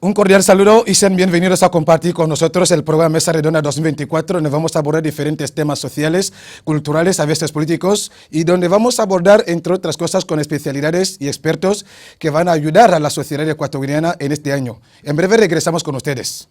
Un cordial saludo y sean bienvenidos a compartir con nosotros el programa Mesa Redonda 2024, donde vamos a abordar diferentes temas sociales, culturales, a veces políticos, y donde vamos a abordar, entre otras cosas, con especialidades y expertos que van a ayudar a la sociedad ecuatoriana en este año. En breve regresamos con ustedes.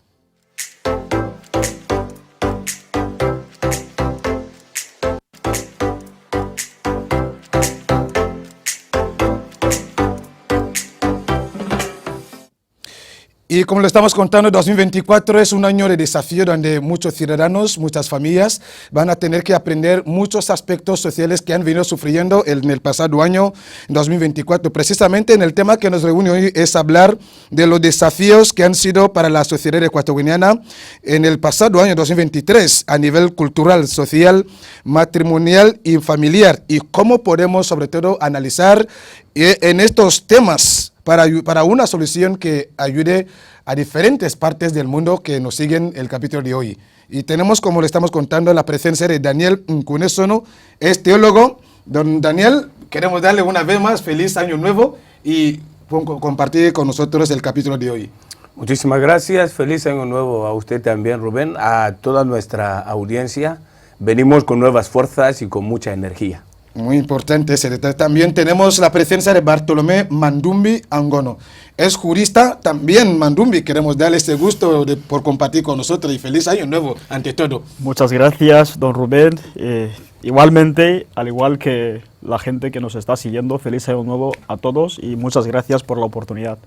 Y como lo estamos contando, 2024 es un año de desafío donde muchos ciudadanos, muchas familias van a tener que aprender muchos aspectos sociales que han venido sufriendo en el pasado año 2024. Precisamente en el tema que nos reúne hoy es hablar de los desafíos que han sido para la sociedad ecuatoriana en el pasado año 2023 a nivel cultural, social, matrimonial y familiar, y cómo podemos sobre todo analizar en estos temas para una solución que ayude a diferentes partes del mundo que nos siguen el capítulo de hoy. Y tenemos, como le estamos contando, la presencia de Daniel Nkunesono, es teólogo. Don Daniel, queremos darle una vez más feliz año nuevo y compartir con nosotros el capítulo de hoy. Muchísimas gracias, feliz año nuevo a usted también, Rubén, a toda nuestra audiencia. Venimos con nuevas fuerzas y con mucha energía. Muy importante ese detalle. También tenemos la presencia de Bartolomé Mandumbi Angono. Es jurista también, Mandumbi. Queremos darle ese gusto por compartir con nosotros y feliz año nuevo, ante todo. Muchas gracias, don Rubén. Igualmente, al igual que la gente que nos está siguiendo, feliz año nuevo a todos y muchas gracias por la oportunidad.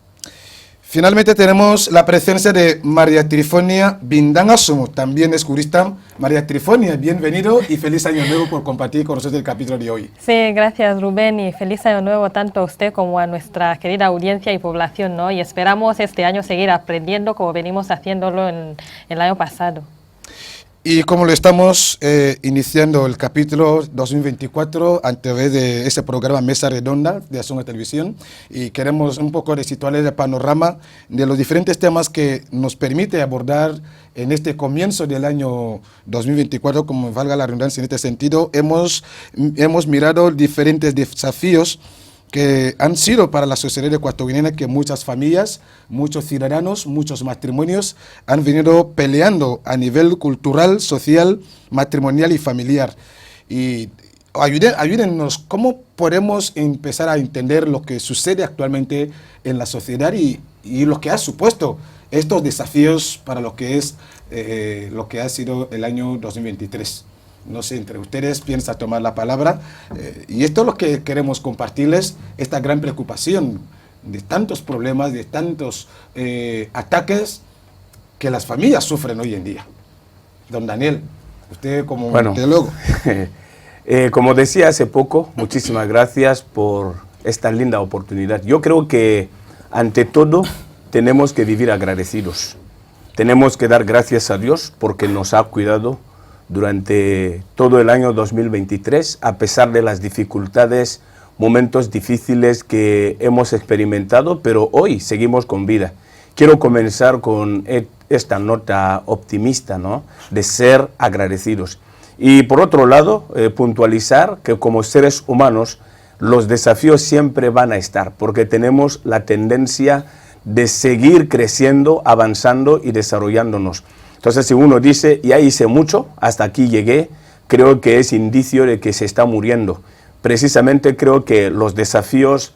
Finalmente tenemos la presencia de María Trifonia Bindangasomo, también es jurista. María Trifonia, bienvenido y feliz año nuevo por compartir con nosotros el capítulo de hoy. Sí, gracias Rubén y feliz año nuevo tanto a usted como a nuestra querida audiencia y población, ¿no? Y esperamos este año seguir aprendiendo como venimos haciéndolo en el año pasado. Y como lo estamos iniciando el capítulo 2024 a través de ese programa Mesa Redonda de Azul Televisión, y queremos un poco de situarles el panorama de los diferentes temas que nos permite abordar en este comienzo del año 2024, como valga la redundancia en este sentido. Hemos mirado diferentes desafíos que han sido para la sociedad ecuatoriana, que muchas familias, muchos ciudadanos, muchos matrimonios han venido peleando a nivel cultural, social, matrimonial y familiar. Y ayúdennos, ¿cómo podemos empezar a entender lo que sucede actualmente en la sociedad y lo que ha supuesto estos desafíos para lo que es lo que ha sido el año 2023? No sé, entre ustedes piensa tomar la palabra, y esto es lo que queremos compartirles, esta gran preocupación de tantos problemas, de tantos ataques que las familias sufren hoy en día. Don Daniel, usted como teólogo. Como decía hace poco, muchísimas gracias por esta linda oportunidad. Yo creo que ante todo tenemos que vivir agradecidos. Tenemos que dar gracias a Dios porque nos ha cuidado durante todo el año 2023, a pesar de las dificultades, momentos difíciles que hemos experimentado, pero hoy seguimos con vida. Quiero comenzar con esta nota optimista, ¿no?, de ser agradecidos. Y por otro lado, puntualizar que como seres humanos los desafíos siempre van a estar, porque tenemos la tendencia de seguir creciendo, avanzando y desarrollándonos. Entonces, si uno dice, ya hice mucho, hasta aquí llegué, creo que es indicio de que se está muriendo. Precisamente creo que los desafíos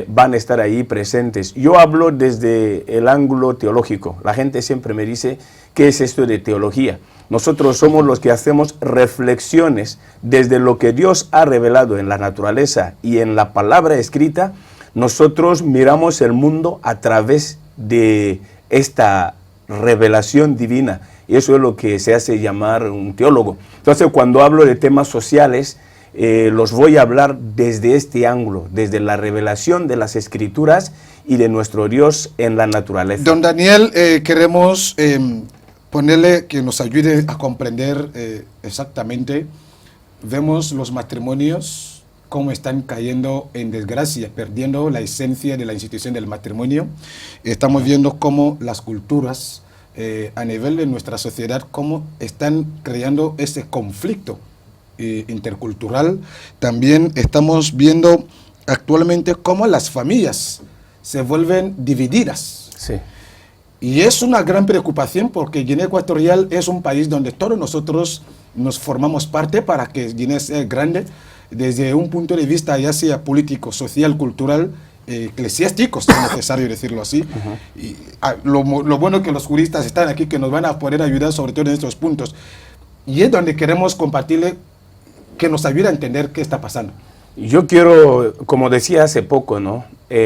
van a estar ahí presentes. Yo hablo desde el ángulo teológico. La gente siempre me dice, ¿qué es esto de teología? Nosotros somos los que hacemos reflexiones desde lo que Dios ha revelado en la naturaleza y en la palabra escrita. Nosotros miramos el mundo a través de esta revelación divina, y eso es lo que se hace llamar un teólogo. Entonces, cuando hablo de temas sociales, los voy a hablar desde este ángulo, desde la revelación de las Escrituras y de nuestro Dios en la naturaleza. Don Daniel, queremos ponerle que nos ayude a comprender exactamente. Vemos los matrimonios cómo están cayendo en desgracia, perdiendo la esencia de la institución del matrimonio. Estamos viendo cómo las culturas a nivel de nuestra sociedad, cómo están creando ese conflicto intercultural. También estamos viendo actualmente cómo las familias se vuelven divididas. Sí. Y es una gran preocupación porque Guinea Ecuatorial es un país donde todos nosotros nos formamos parte para que Guinea sea grande desde un punto de vista ya sea político, social, cultural, eclesiástico, si es necesario decirlo así. Y lo bueno es que los juristas están aquí que nos van a poder ayudar sobre todo en estos puntos. Y es donde queremos compartirle que nos ayude a entender qué está pasando. Yo quiero, como decía hace poco, ¿no?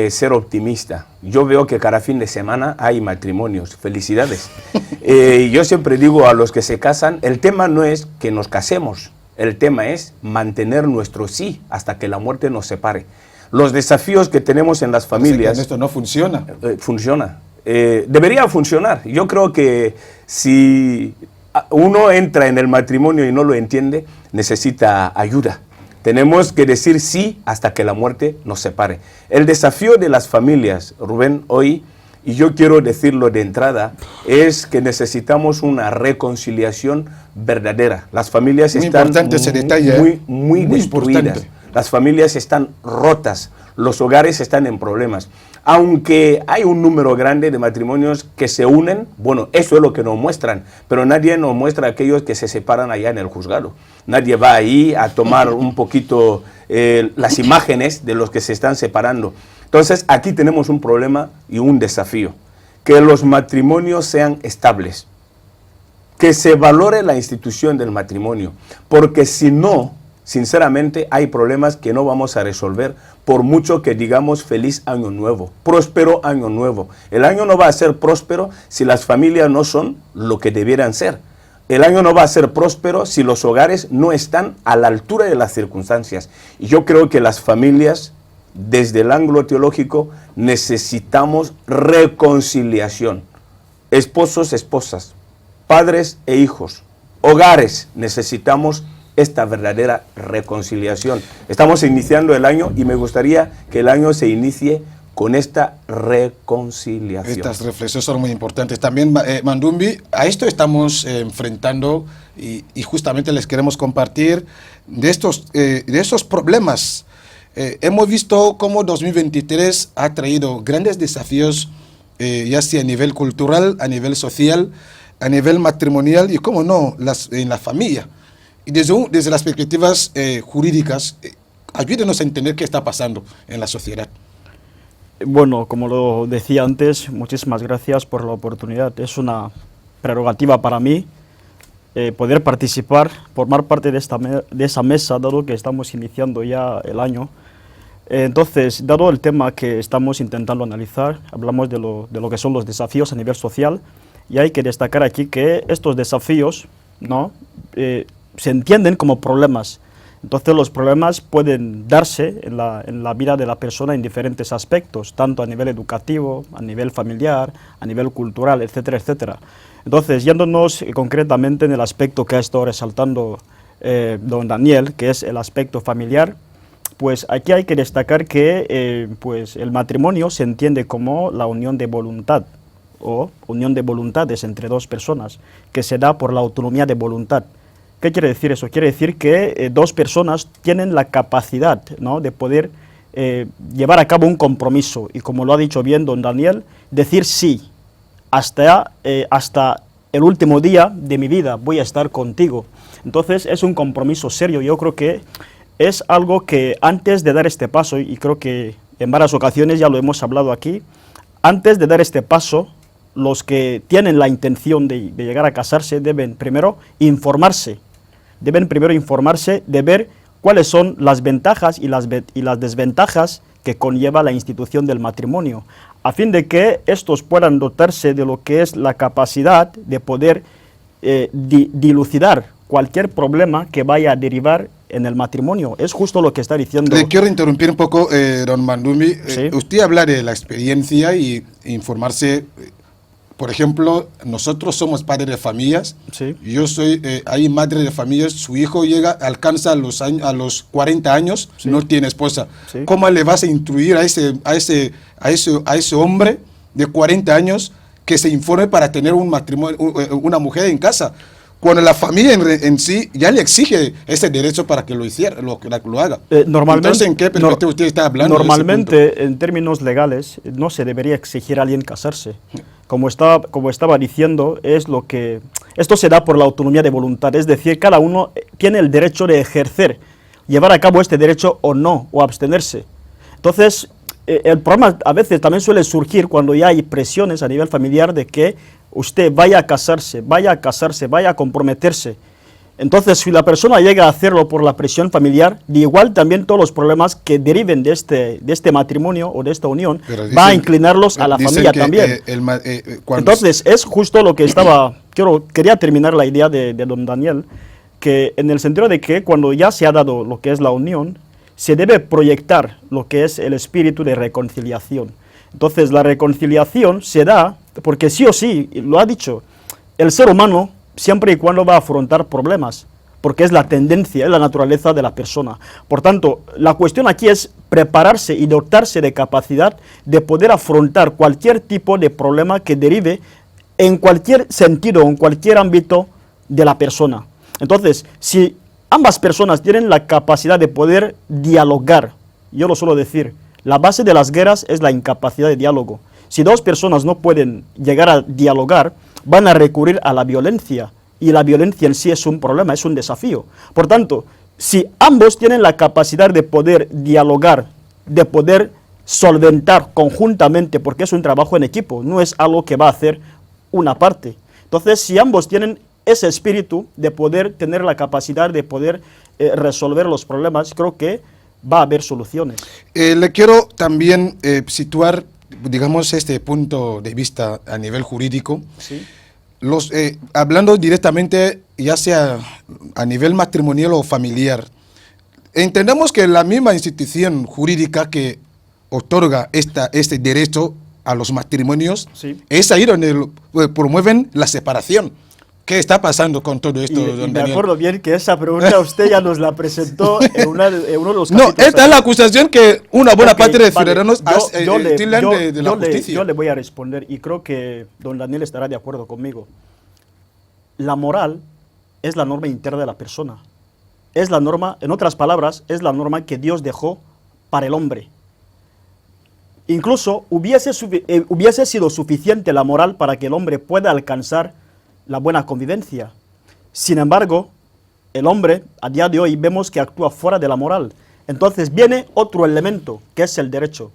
Ser optimista. Yo veo que cada fin de semana hay matrimonios. Felicidades. Yo siempre digo a los que se casan, el tema no es que nos casemos, el tema es mantener nuestro sí hasta que la muerte nos separe. Los desafíos que tenemos en las familias... Esto no funciona. Funciona. Debería funcionar. Yo creo que si uno entra en el matrimonio y no lo entiende, necesita ayuda. Tenemos que decir sí hasta que la muerte nos separe. El desafío de las familias, Rubén, hoy, y yo quiero decirlo de entrada, es que necesitamos una reconciliación verdadera. Las familias muy están importante ese detalle, muy destruidas. Importante. Las familias están rotas, los hogares están en problemas. Aunque hay un número grande de matrimonios que se unen, bueno, eso es lo que nos muestran, pero nadie nos muestra a aquellos que se separan allá en el juzgado. Nadie va ahí a tomar un poquito las imágenes de los que se están separando. Entonces, aquí tenemos un problema y un desafío. Que los matrimonios sean estables. Que se valore la institución del matrimonio. Porque si no, sinceramente, hay problemas que no vamos a resolver por mucho que digamos feliz año nuevo, próspero año nuevo. El año no va a ser próspero si las familias no son lo que debieran ser. El año no va a ser próspero si los hogares no están a la altura de las circunstancias. Y yo creo que las familias, desde el ángulo teológico, necesitamos reconciliación. Esposos, esposas, padres e hijos, hogares, necesitamos esta verdadera reconciliación. Estamos iniciando el año y me gustaría que el año se inicie con esta reconciliación. Estas reflexiones son muy importantes. También, Mandumbi, a esto estamos enfrentando y justamente les queremos compartir de estos problemas. Hemos visto cómo 2023 ha traído grandes desafíos, ya sea a nivel cultural, a nivel social, a nivel matrimonial y, cómo no, en la familia. Y desde las perspectivas jurídicas, ayúdenos a entender qué está pasando en la sociedad. Bueno, como lo decía antes, muchísimas gracias por la oportunidad. Es una prerrogativa para mí poder participar, formar parte de esa mesa, dado que estamos iniciando ya el año. Entonces, dado el tema que estamos intentando analizar, hablamos de lo que son los desafíos a nivel social, y hay que destacar aquí que estos desafíos, ¿no?, se entienden como problemas. Entonces los problemas pueden darse en la vida de la persona en diferentes aspectos, tanto a nivel educativo, a nivel familiar, a nivel cultural, etcétera, etcétera. Entonces, yéndonos concretamente en el aspecto que ha estado resaltando don Daniel, que es el aspecto familiar, pues aquí hay que destacar que pues el matrimonio se entiende como la unión de voluntad, o unión de voluntades entre dos personas, que se da por la autonomía de voluntad. ¿Qué quiere decir eso? Quiere decir que dos personas tienen la capacidad, ¿no?, de poder llevar a cabo un compromiso y, como lo ha dicho bien don Daniel, decir sí, hasta el último día de mi vida voy a estar contigo. Entonces es un compromiso serio. Yo creo que es algo que antes de dar este paso, y creo que en varias ocasiones ya lo hemos hablado aquí, antes de dar este paso, los que tienen la intención de llegar a casarse deben primero informarse de ver cuáles son las ventajas y las desventajas que conlleva la institución del matrimonio, a fin de que estos puedan dotarse de lo que es la capacidad de poder dilucidar cualquier problema que vaya a derivar en el matrimonio. Es justo lo que está diciendo. Le quiero interrumpir un poco, don Mandumbi. ¿Sí? Usted habla de la experiencia y informarse. Por ejemplo, nosotros somos padres de familias. Sí. Yo soy, hay madre de familias, su hijo alcanza a los 40 años, Sí. no tiene esposa. Sí. ¿Cómo le vas a instruir a ese hombre de 40 años que se informe para tener un matrimonio, una mujer en casa? Cuando la familia en sí ya le exige ese derecho para que lo haga. Normalmente, Entonces, ¿en qué perspectiva usted está hablando? Normalmente, en términos legales, no se debería exigir a alguien casarse. como estaba diciendo, es lo que... Esto se da por la autonomía de voluntad, es decir, cada uno tiene el derecho de ejercer, llevar a cabo este derecho o no, o abstenerse. Entonces, el problema a veces también suele surgir cuando ya hay presiones a nivel familiar de que usted vaya a casarse, vaya a comprometerse. Entonces, si la persona llega a hacerlo por la presión familiar, de igual también todos los problemas que deriven de este matrimonio o de esta unión, va a inclinarlos a la familia también. Entonces, es justo lo que quería terminar la idea de don Daniel, que en el sentido de que cuando ya se ha dado lo que es la unión, se debe proyectar lo que es el espíritu de reconciliación. Entonces, la reconciliación se da porque sí o sí, lo ha dicho, el ser humano siempre y cuando va a afrontar problemas, porque es la tendencia, es la naturaleza de la persona. Por tanto, la cuestión aquí es prepararse y dotarse de capacidad de poder afrontar cualquier tipo de problema que derive en cualquier sentido, en cualquier ámbito de la persona. Entonces, si ambas personas tienen la capacidad de poder dialogar, yo lo suelo decir, la base de las guerras es la incapacidad de diálogo. Si dos personas no pueden llegar a dialogar, van a recurrir a la violencia, y la violencia en sí es un problema, es un desafío. Por tanto, si ambos tienen la capacidad de poder dialogar, de poder solventar conjuntamente, porque es un trabajo en equipo, no es algo que va a hacer una parte. Entonces, si ambos tienen ese espíritu de poder tener la capacidad de poder resolver los problemas, creo que va a haber soluciones. Le quiero también situar, digamos, este punto de vista a nivel jurídico. ¿Sí? Hablando directamente, ya sea a nivel matrimonial o familiar, entendemos que la misma institución jurídica que otorga este derecho a los matrimonios, sí, es ahí donde promueven la separación. ¿Qué está pasando con todo esto, don Daniel? Daniel? Me acuerdo bien que esa pregunta usted ya nos la presentó en uno de los capítulos. No, esta es la acusación que una buena parte de vale, ciudadanos tildan de la yo justicia. le voy a responder y creo que don Daniel estará de acuerdo conmigo. La moral es la norma interna de la persona. Es la norma, en otras palabras, es la norma que Dios dejó para el hombre. Incluso hubiese sido suficiente la moral para que el hombre pueda alcanzar la buena convivencia. Sin embargo, el hombre, a día de hoy, vemos que actúa fuera de la moral. Entonces viene otro elemento, que es el derecho,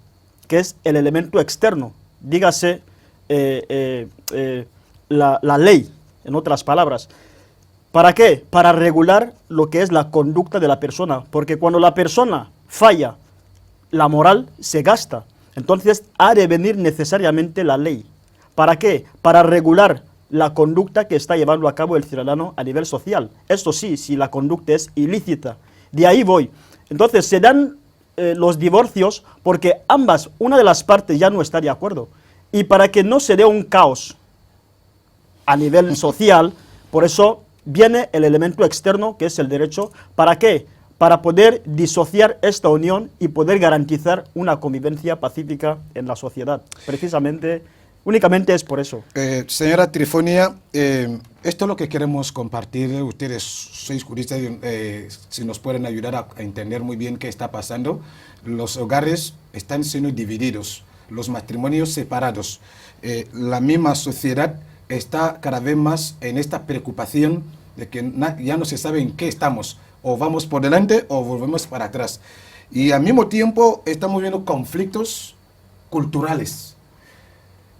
que es el elemento externo, dígase la ley, en otras palabras. ¿Para qué? Para regular lo que es la conducta de la persona, porque cuando la persona falla, la moral se gasta. Entonces ha de venir necesariamente la ley. ¿Para qué? Para regular la conducta que está llevando a cabo el ciudadano a nivel social. Esto sí, si la conducta es ilícita. De ahí voy. Entonces se dan los divorcios porque una de las partes ya no está de acuerdo. Y para que no se dé un caos a nivel social, por eso viene el elemento externo, que es el derecho. ¿Para qué? Para poder disociar esta unión y poder garantizar una convivencia pacífica en la sociedad. Precisamente, únicamente es por eso. Señora Trifonia, esto es lo que queremos compartir. Ustedes sois juristas, si nos pueden ayudar a entender muy bien qué está pasando. Los hogares están siendo divididos, los matrimonios separados. La misma sociedad está cada vez más en esta preocupación de que ya no se sabe en qué estamos. O vamos por delante o volvemos para atrás. Y al mismo tiempo estamos viendo conflictos culturales.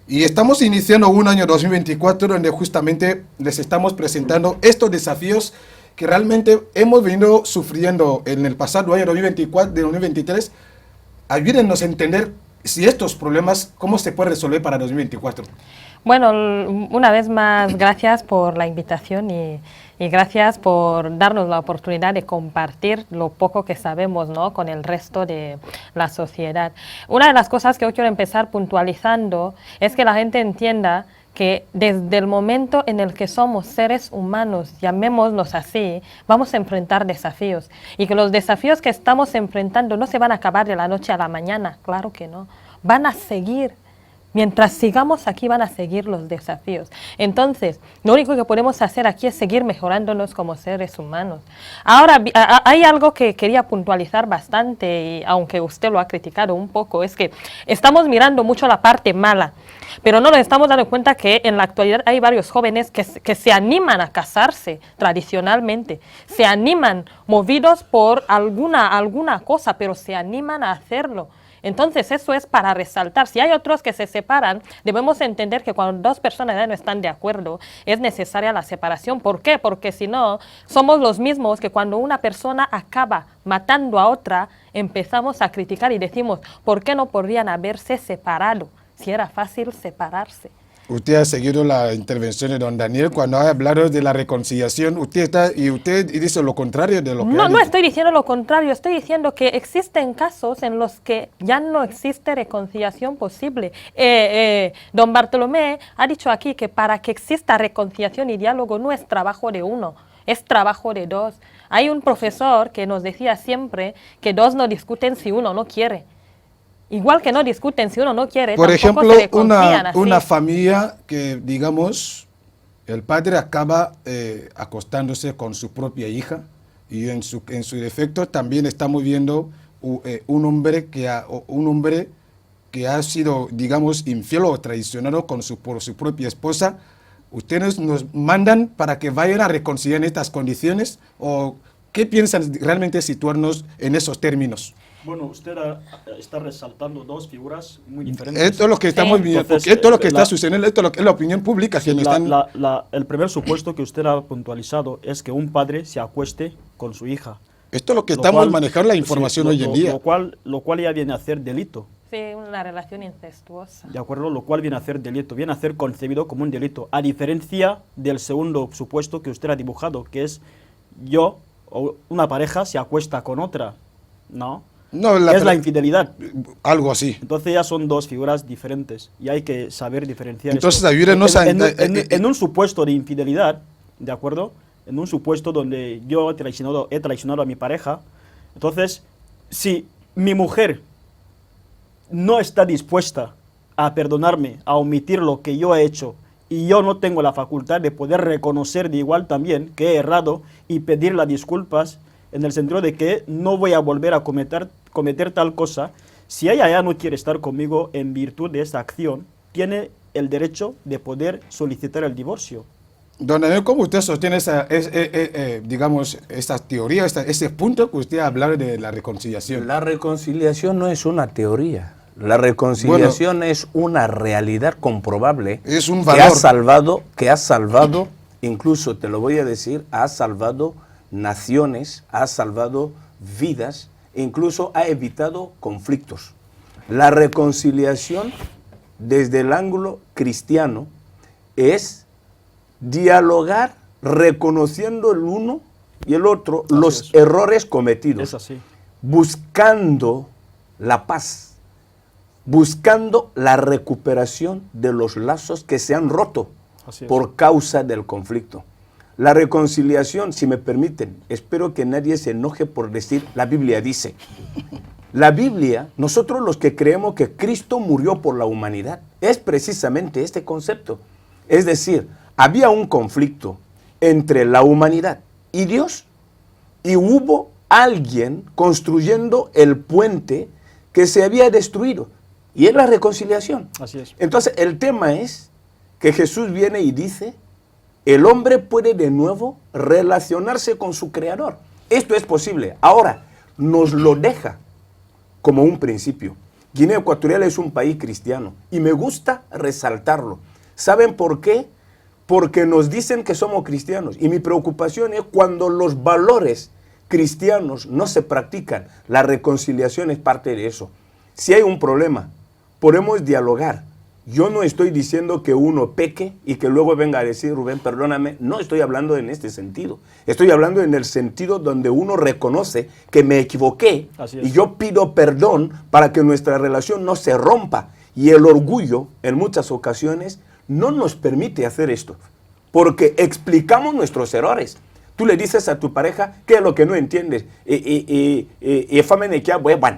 Y estamos iniciando un año 2024 donde justamente les estamos presentando estos desafíos que realmente hemos venido sufriendo en el pasado año 2024, de 2023. Ayúdennos a entender si estos problemas, cómo se puede resolver para 2024. Bueno, una vez más, gracias por la invitación y gracias por darnos la oportunidad de compartir lo poco que sabemos, ¿no?, con el resto de la sociedad. Una de las cosas que yo quiero empezar puntualizando es que la gente entienda que desde el momento en el que somos seres humanos, llamémoslos así, vamos a enfrentar desafíos. Y que los desafíos que estamos enfrentando no se van a acabar de la noche a la mañana, claro que no. Van a seguir Mientras sigamos aquí van a seguir los desafíos. Entonces, lo único que podemos hacer aquí es seguir mejorándonos como seres humanos. Ahora, hay algo que quería puntualizar bastante, y aunque usted lo ha criticado un poco, es que estamos mirando mucho la parte mala, pero no nos estamos dando cuenta que en la actualidad hay varios jóvenes que se animan a casarse tradicionalmente, se animan movidos por alguna cosa, pero se animan a hacerlo. Entonces eso es para resaltar. Si hay otros que se separan, debemos entender que cuando dos personas ya no están de acuerdo, es necesaria la separación. ¿Por qué? Porque si no, somos los mismos que cuando una persona acaba matando a otra, empezamos a criticar y decimos, ¿por qué no podrían haberse separado? Si era fácil separarse. Usted ha seguido la intervención de don Daniel cuando ha hablado de la reconciliación. Usted dice lo contrario de lo que ha No, no dicho. estoy diciendo lo contrario, estoy diciendo que existen casos en los que ya no existe reconciliación posible. Don Bartolomé ha dicho aquí que para que exista reconciliación y diálogo no es trabajo de uno, es trabajo de dos. Hay un profesor que nos decía siempre que dos no discuten si uno no quiere. Igual que no discuten si uno no quiere, Por tampoco ejemplo, se reconcilian así. una familia que, digamos, el padre acaba acostándose con su propia hija y en su defecto también estamos viendo un hombre que ha sido, digamos, infiel o traicionado por su propia esposa. ¿Ustedes nos mandan para que vayan a reconciliar en estas condiciones? ¿O qué piensan realmente situarnos en esos términos? Bueno, usted está resaltando dos figuras muy diferentes. Esto es lo que estamos viendo, Entonces, porque esto es lo que está sucediendo, esto es lo que es la opinión pública. Que nos están... El primer supuesto que usted ha puntualizado es que un padre se acueste con su hija. Esto es lo que estamos manejando la información hoy en día. Lo cual ya viene a ser delito. Sí, una relación incestuosa. De acuerdo, lo cual viene a ser delito, viene a ser concebido como un delito, a diferencia del segundo supuesto que usted ha dibujado, que es yo o una pareja se acuesta con otra, ¿no? No, es la infidelidad. Algo así. Entonces ya son dos figuras diferentes y hay que saber diferenciar. Entonces, en un supuesto de infidelidad, ¿de acuerdo? En un supuesto donde yo he traicionado a mi pareja, entonces, si mi mujer no está dispuesta a perdonarme, a omitir lo que yo he hecho, y yo no tengo la facultad de poder reconocer de igual también que he errado y pedir las disculpas, en el sentido de que no voy a volver a cometer tal cosa, si ella ya no quiere estar conmigo en virtud de esta acción, tiene el derecho de poder solicitar el divorcio. Don Daniel, ¿cómo usted sostiene digamos, esta teoría, ese punto que usted ha hablado de la reconciliación? La reconciliación no es una teoría. La reconciliación es una realidad comprobable. Es un valor. Que ha salvado, incluso te lo voy a decir, ha salvado naciones, ha salvado vidas, incluso ha evitado conflictos. La reconciliación, desde el ángulo cristiano, es dialogar reconociendo el uno y el otro los errores cometidos. Es así. Buscando la paz, buscando la recuperación de los lazos que se han roto por causa del conflicto. La reconciliación, si me permiten, espero que nadie se enoje por decir, la Biblia dice. La Biblia, nosotros los que creemos que Cristo murió por la humanidad, es precisamente este concepto. Es decir, había un conflicto entre la humanidad y Dios, y hubo alguien construyendo el puente que se había destruido, y es la reconciliación. Así es. Entonces, el tema es que Jesús viene y dice, el hombre puede de nuevo relacionarse con su Creador. Esto es posible. Ahora, nos lo deja como un principio. Guinea Ecuatorial es un país cristiano y me gusta resaltarlo. ¿Saben por qué? Porque nos dicen que somos cristianos y mi preocupación es cuando los valores cristianos no se practican. La reconciliación es parte de eso. Si hay un problema, podemos dialogar. Yo no estoy diciendo que uno peque y que luego venga a decir, Rubén, perdóname. No estoy hablando en este sentido. Estoy hablando en el sentido donde uno reconoce que me equivoqué y yo pido perdón para que nuestra relación no se rompa. Y el orgullo, en muchas ocasiones, no nos permite hacer esto, porque explicamos nuestros errores. Tú le dices a tu pareja qué es lo que no entiendes.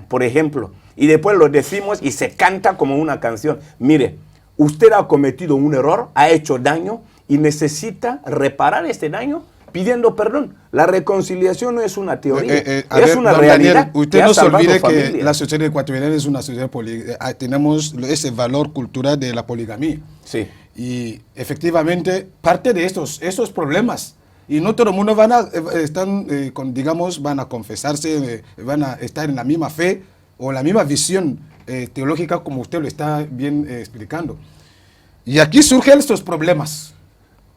Por ejemplo, y después lo decimos y se canta como una canción. Mire, usted ha cometido un error, ha hecho daño y necesita reparar este daño pidiendo perdón. La reconciliación no es una teoría, es una realidad. Daniel, usted que ha no se salvado olvide que familias. la sociedad ecuatoriana es una sociedad tenemos ese valor cultural de la poligamia. Sí. Y efectivamente, parte de esos problemas, y no todo el mundo van a confesarse, van a estar en la misma fe o la misma visión teológica como usted lo está bien explicando. Y aquí surgen estos problemas.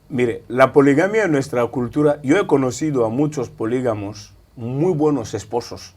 Mire, la poligamia en nuestra cultura, yo he conocido a muchos polígamos, muy buenos esposos,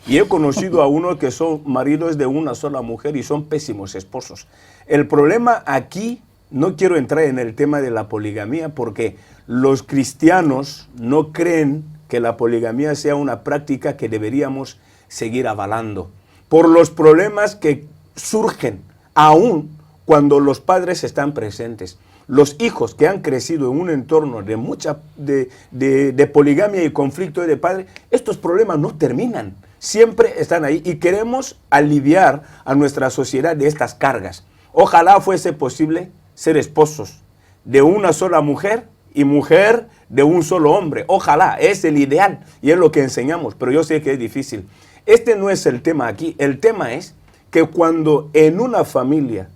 y he conocido a unos que son maridos de una sola mujer y son pésimos esposos. El problema aquí, no quiero entrar en el tema de la poligamia porque los cristianos no creen que la poligamia sea una práctica que deberíamos seguir avalando, por los problemas que surgen aún cuando los padres están presentes. Los hijos que han crecido en un entorno de poligamia y conflicto de padre, estos problemas no terminan, siempre están ahí y queremos aliviar a nuestra sociedad de estas cargas. Ojalá fuese posible ser esposos de una sola mujer y mujer de un solo hombre. Ojalá, es el ideal y es lo que enseñamos, pero yo sé que es difícil. Este no es el tema aquí, el tema es que cuando en una familia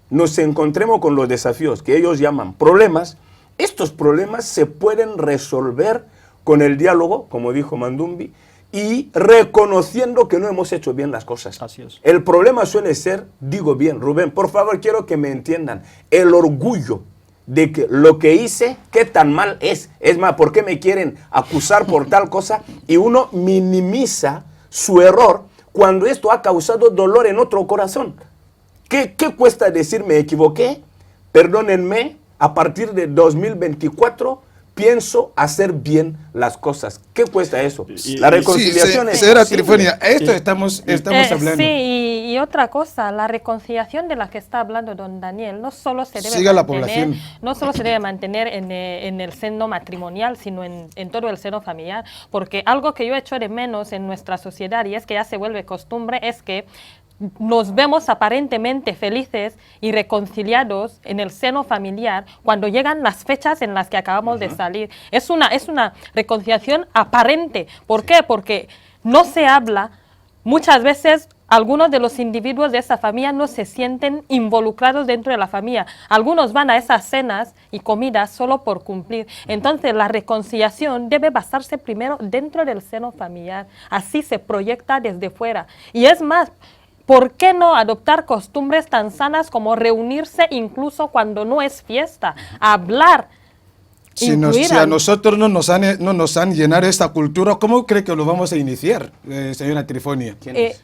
nos encontremos con los desafíos que ellos llaman problemas, estos problemas se pueden resolver con el diálogo, como dijo Mandumbi, y reconociendo que no hemos hecho bien las cosas. Así es. El problema suele ser, digo bien, Rubén, por favor, quiero que me entiendan, el orgullo de que lo que hice, qué tan mal es. Es más, ¿por qué me quieren acusar por tal cosa? Y uno minimiza su error cuando esto ha causado dolor en otro corazón. ¿Qué cuesta decir me equivoqué? Perdónenme, a partir de 2024 pienso hacer bien las cosas. ¿Qué cuesta eso? La reconciliación es señora posible. Trifonia, esto estamos hablando. Sí, y otra cosa, la reconciliación de la que está hablando don Daniel no solo se debe Siga la mantener, población. no solo se debe mantener en el seno matrimonial, sino en todo el seno familiar, porque algo que yo echo de menos en nuestra sociedad, y es que ya se vuelve costumbre, es que nos vemos aparentemente felices y reconciliados en el seno familiar cuando llegan las fechas en las que acabamos de salir. Es una reconciliación aparente. ¿Por qué? Porque no se habla. Muchas veces algunos de los individuos de esa familia no se sienten involucrados dentro de la familia. Algunos van a esas cenas y comidas solo por cumplir. Entonces la reconciliación debe basarse primero dentro del seno familiar. Así se proyecta desde fuera. Y es más, ¿por qué no adoptar costumbres tan sanas como reunirse incluso cuando no es fiesta? Hablar. Si a nosotros no nos han llenado esta cultura, ¿cómo cree que lo vamos a iniciar, señora Trifonia? ¿Quiénes?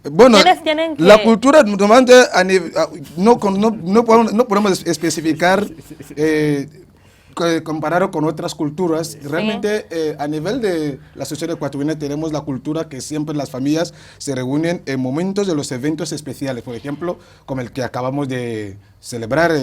Bueno, ¿Quiénes tienen que...? la cultura normalmente no podemos especificar comparado con otras culturas. Realmente a nivel de la sociedad ecuatoriana tenemos la cultura que siempre las familias se reúnen en momentos de los eventos especiales, por ejemplo, como el que acabamos de celebrar,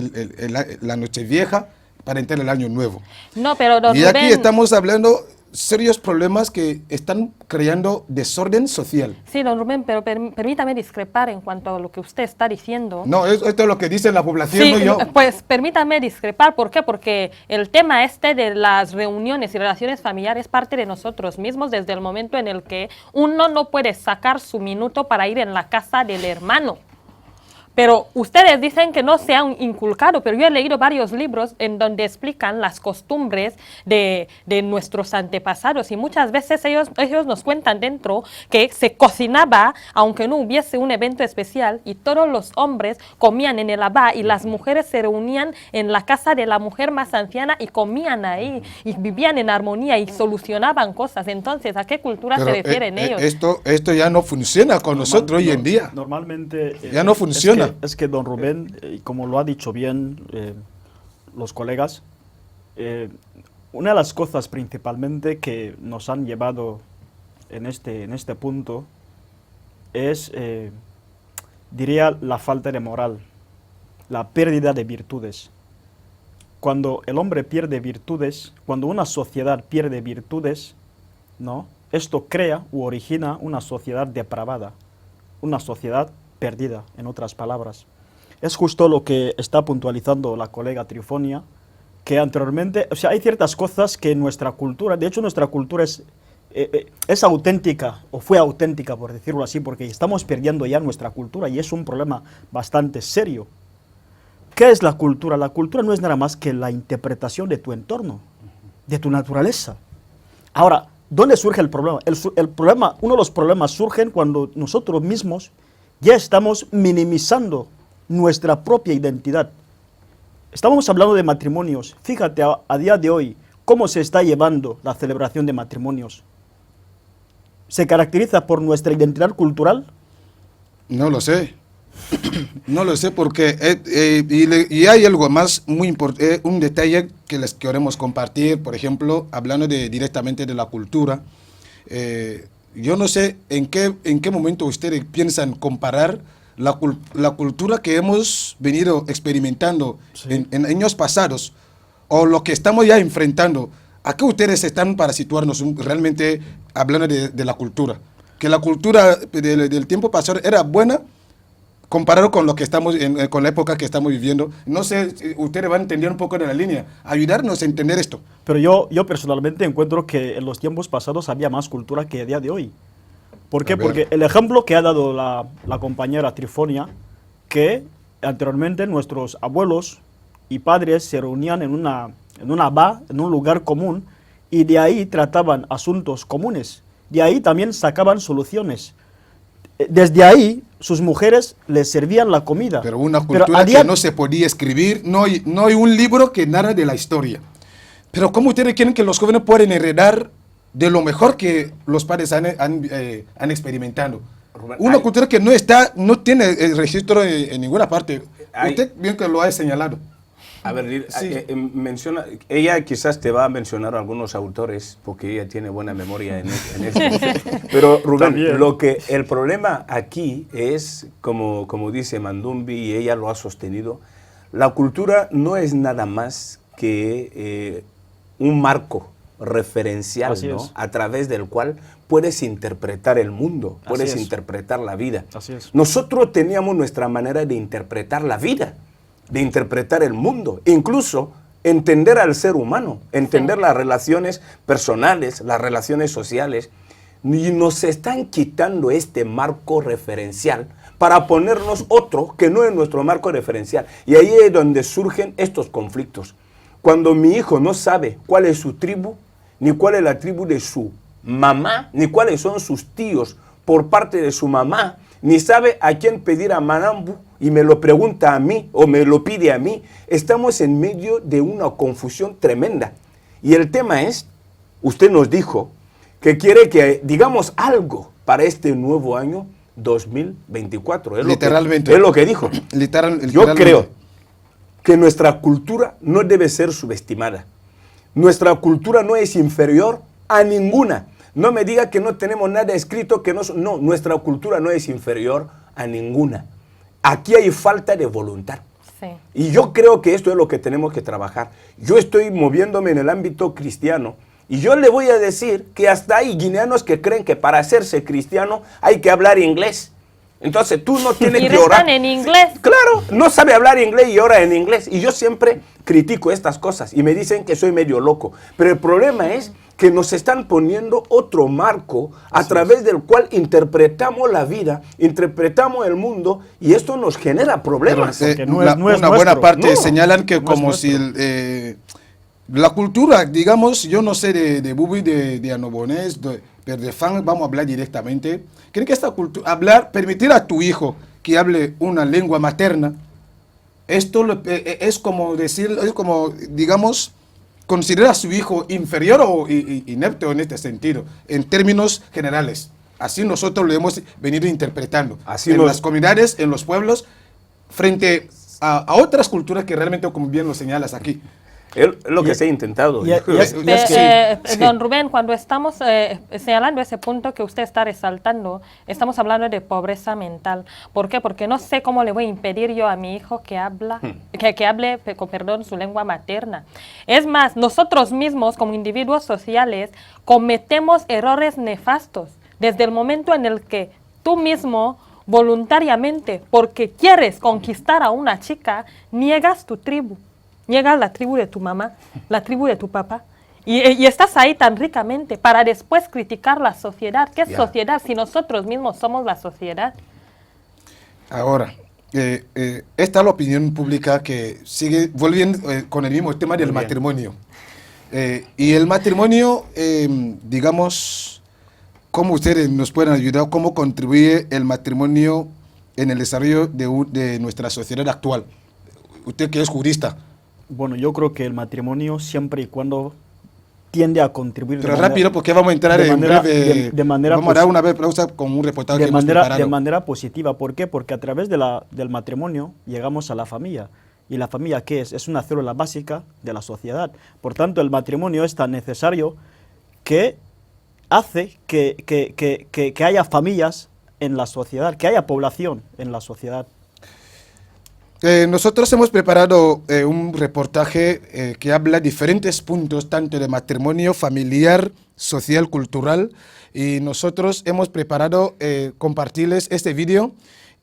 la Nochevieja, para entrar el Año Nuevo. No, pero don Y aquí Rubén, estamos hablando serios problemas que están creando desorden social. sí, don Rubén, pero permítame discrepar en cuanto a lo que usted está diciendo. No, esto es lo que dice la población, Sí, no yo. pues permítame discrepar. ¿Por qué? Porque el tema este de las reuniones y relaciones familiares es parte de nosotros mismos desde el momento en el que uno no puede sacar su minuto para ir en la casa del hermano. Pero ustedes dicen que no se han inculcado, pero yo he leído varios libros en donde explican las costumbres de nuestros antepasados y muchas veces ellos nos cuentan dentro que se cocinaba aunque no hubiese un evento especial y todos los hombres comían en el abá y las mujeres se reunían en la casa de la mujer más anciana y comían ahí y vivían en armonía y solucionaban cosas. Entonces, ¿a qué cultura se refieren ellos? Esto ya no funciona con nosotros hoy en día. Normalmente... Ya no funciona. Es que don Rubén, como lo ha dicho bien los colegas, una de las cosas principalmente que nos han llevado en este punto es, diría, la falta de moral, la pérdida de virtudes. Cuando el hombre pierde virtudes, cuando una sociedad pierde virtudes, ¿no? Esto crea u origina una sociedad depravada. una sociedad perdida, en otras palabras. Es justo lo que está puntualizando la colega Trifonia, que anteriormente, o sea, hay ciertas cosas que nuestra cultura, de hecho nuestra cultura es auténtica, o fue auténtica por decirlo así, porque estamos perdiendo ya nuestra cultura y es un problema bastante serio. ¿Qué es la cultura? La cultura no es nada más que la interpretación de tu entorno, de tu naturaleza. Ahora, ¿dónde surge el problema? El problema, uno de los problemas surgen cuando nosotros mismos ya estamos minimizando nuestra propia identidad. Estamos hablando de matrimonios. Fíjate a día de hoy cómo se está llevando la celebración de matrimonios. ¿Se caracteriza por nuestra identidad cultural? No lo sé. No lo sé porque y hay algo más muy importante, un detalle que les queremos compartir, por ejemplo, hablando directamente de la cultura. Yo no sé en qué momento ustedes piensan comparar la cultura que hemos venido experimentando en años pasados o lo que estamos ya enfrentando. ¿A qué ustedes están para situarnos realmente hablando de la cultura? Que la cultura del tiempo pasado era buena comparado con lo que estamos con la época que estamos viviendo. No sé si ustedes van a entender un poco de la línea, ayudarnos a entender esto. Pero yo personalmente encuentro que en los tiempos pasados había más cultura que a día de hoy. ¿Por qué? Porque el ejemplo que ha dado la compañera Trifonia, que anteriormente nuestros abuelos y padres se reunían en un lugar común, y de ahí trataban asuntos comunes, de ahí también sacaban soluciones. Desde ahí sus mujeres les servían la comida. Pero una cultura que no se podía escribir, no hay un libro que narra de la historia. Pero ¿cómo ustedes quieren que los jóvenes puedan heredar de lo mejor que los padres han experimentado? Rubén, una cultura que no tiene el registro en ninguna parte. Usted bien que lo ha señalado. A ver, Sí. ella quizás te va a mencionar algunos autores, porque ella tiene buena memoria en esto. Pero Rubén, También. el problema aquí es, como dice Mandumbi, y ella lo ha sostenido, la cultura no es nada más que un marco referencial, ¿no? A través del cual puedes interpretar el mundo, puedes interpretar la vida. Así es. Nosotros teníamos nuestra manera de interpretar la vida, de interpretar el mundo, incluso entender al ser humano, entender las relaciones personales, las relaciones sociales, y nos están quitando este marco referencial para ponernos otro que no es nuestro marco referencial. Y ahí es donde surgen estos conflictos. Cuando mi hijo no sabe cuál es su tribu, ni cuál es la tribu de su mamá, ni cuáles son sus tíos por parte de su mamá, ni sabe a quién pedir a Manambu, y me lo pregunta a mí o me lo pide a mí, estamos en medio de una confusión tremenda. Y el tema es, usted nos dijo que quiere que digamos algo para este nuevo año 2024. Literalmente. Es lo que dijo. Literalmente. Yo creo que nuestra cultura no debe ser subestimada. Nuestra cultura no es inferior a ninguna. No me diga que no tenemos nada escrito, que no, nuestra cultura no es inferior a ninguna. Aquí hay falta de voluntad. Sí. Y yo creo que esto es lo que tenemos que trabajar. Yo estoy moviéndome en el ámbito cristiano y yo le voy a decir que hasta hay guineanos que creen que para hacerse cristiano hay que hablar inglés. Entonces tú no tienes y que orar. rezan en inglés. Claro, no sabe hablar inglés y ora en inglés. Y yo siempre critico estas cosas y me dicen que soy medio loco. Pero el problema es que nos están poniendo otro marco a través del cual interpretamos la vida, interpretamos el mundo, y esto nos genera problemas. no es una buena nuestro. parte No, señalan que no como es si la cultura, digamos, yo no sé de Bubi, de Anobonés, pero de Fan, vamos a hablar directamente. ¿Creen que esta cultura, permitir a tu hijo que hable una lengua materna, esto es como decir, es como, digamos, considera a su hijo inferior o inepto en este sentido, en términos generales? Así nosotros lo hemos venido interpretando. Así en las comunidades, en los pueblos, frente a otras culturas que realmente, como bien lo señalas aquí. Es lo que se ha intentado. Don Rubén, cuando estamos señalando ese punto que usted está resaltando, estamos hablando de pobreza mental. ¿Por qué? Porque no sé cómo le voy a impedir yo a mi hijo que hable con perdón, su lengua materna. Es más, nosotros mismos como individuos sociales cometemos errores nefastos desde el momento en el que tú mismo voluntariamente porque quieres conquistar a una chica, niegas tu tribu, niegas la tribu de tu mamá, la tribu de tu papá. Y estás ahí tan ricamente para después criticar la sociedad. ¿Qué es sociedad si nosotros mismos somos la sociedad? Ahora, esta es la opinión pública que sigue volviendo con el mismo tema del matrimonio. Y el matrimonio, digamos, ¿cómo ustedes nos pueden ayudar? ¿Cómo contribuye el matrimonio en el desarrollo de nuestra sociedad actual? Usted que es jurista. Bueno, yo creo que el matrimonio siempre y cuando tiende a contribuir... Pero rápido, porque vamos a entrar en breve. Vamos a dar una breve pausa con un reportaje que hemos preparado. De manera positiva. ¿Por qué? Porque a través del matrimonio llegamos a la familia. ¿Y la familia qué es? Es una célula básica de la sociedad. Por tanto, el matrimonio es tan necesario que hace que haya familias en la sociedad, que haya población en la sociedad. Nosotros hemos preparado un reportaje que habla de diferentes puntos, tanto de matrimonio, familiar, social, cultural, y nosotros hemos preparado compartirles este vídeo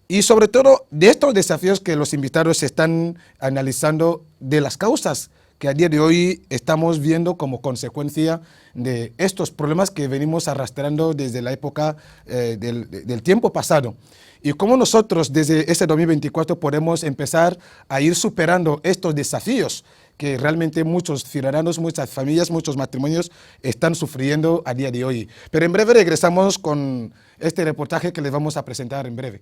y sobre todo de estos desafíos que los invitados están analizando, de las causas que a día de hoy estamos viendo como consecuencia de estos problemas que venimos arrastrando desde la época del tiempo pasado. Y cómo nosotros desde este 2024 podemos empezar a ir superando estos desafíos que realmente muchos ciudadanos, muchas familias, muchos matrimonios están sufriendo a día de hoy. Pero en breve regresamos con este reportaje que les vamos a presentar en breve.